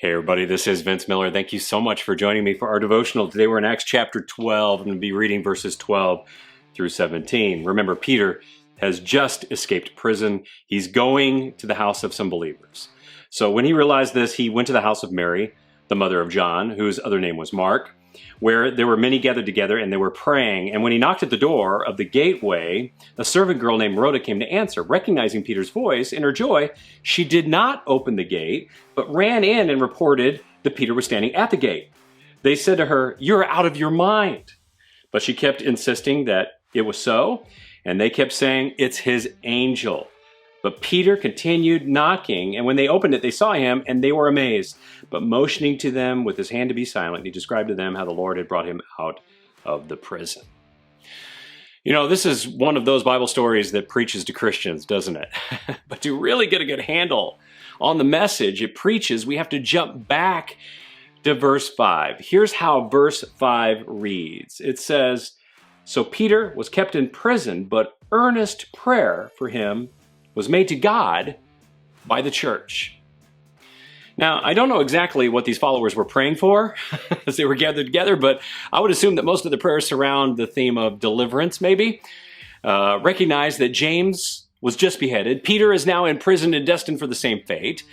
Hey everybody, this is Vince Miller. Thank you so much for joining me for our devotional. Today we're in Acts chapter 12. I'm going to be reading verses 12 through 17. Remember, Peter has just escaped prison. He's going to the house of some believers. So when he realized this, he went to the house of Mary, the mother of John, whose other name was Mark, where there were many gathered together and they were praying. And when he knocked at the door of the gateway, a servant girl named Rhoda came to answer. Recognizing Peter's voice, in her joy, she did not open the gate, but ran in and reported that Peter was standing at the gate. They said to her, "You're out of your mind." But she kept insisting that it was so, and they kept saying, "It's his angel." But Peter continued knocking, and when they opened it, they saw him, and they were amazed. But motioning to them with his hand to be silent, he described to them how the Lord had brought him out of the prison. You know, this is one of those Bible stories that preaches to Christians, doesn't it? But to really get a good handle on the message it preaches, we have to jump back to verse 5. Here's how verse 5 reads. It says, "So Peter was kept in prison, but earnest prayer for him was made to God by the church." Now, I don't know exactly what these followers were praying for as they were gathered together, but I would assume that most of the prayers surround the theme of deliverance, maybe. Recognize that James was just beheaded. Peter is now in prison and destined for the same fate.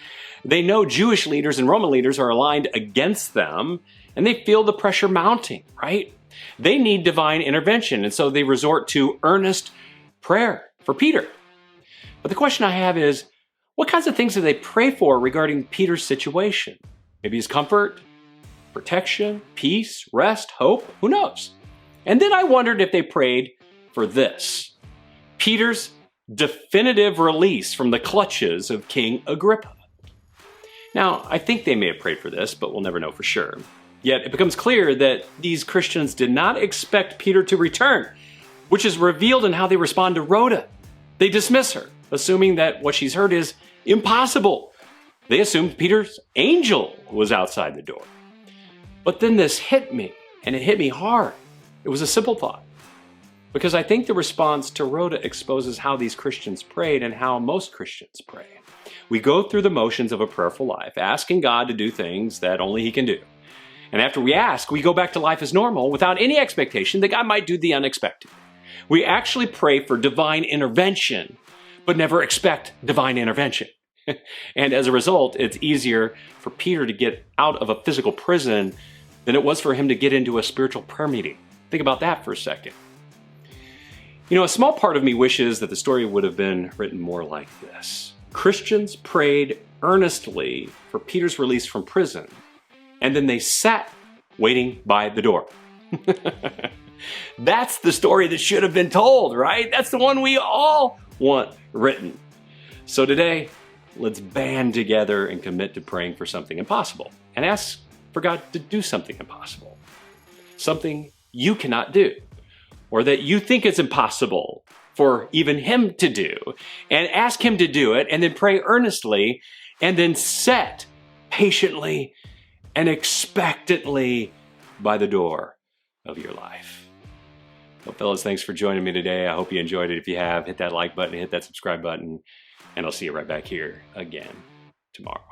They know Jewish leaders and Roman leaders are aligned against them, and they feel the pressure mounting, right? They need divine intervention, and so they resort to earnest prayer for Peter. But the question I have is, what kinds of things do they pray for regarding Peter's situation? Maybe his comfort, protection, peace, rest, hope, who knows? And then I wondered if they prayed for this: Peter's definitive release from the clutches of King Agrippa. Now, I think they may have prayed for this, but we'll never know for sure. Yet it becomes clear that these Christians did not expect Peter to return, which is revealed in how they respond to Rhoda. They dismiss her, assuming that what she's heard is impossible. They assumed Peter's angel was outside the door. But then this hit me, and it hit me hard. It was a simple thought, because I think the response to Rhoda exposes how these Christians prayed and how most Christians pray. We go through the motions of a prayerful life, asking God to do things that only He can do. And after we ask, we go back to life as normal without any expectation that God might do the unexpected. We actually pray for divine intervention, but never expect divine intervention. And as a result, it's easier for Peter to get out of a physical prison than it was for him to get into a spiritual prayer meeting. Think about that for a second. You know, a small part of me wishes that the story would have been written more like this. Christians prayed earnestly for Peter's release from prison, and then they sat waiting by the door. That's the story that should have been told, right? That's the one we all want written. So today, let's band together and commit to praying for something impossible and ask for God to do something impossible, something you cannot do, or that you think is impossible for even Him to do, and ask Him to do it, and then pray earnestly, and then sit patiently and expectantly by the door of your life. Well, fellas, thanks for joining me today. I hope you enjoyed it. If you have, hit that like button, hit that subscribe button, and I'll see you right back here again tomorrow.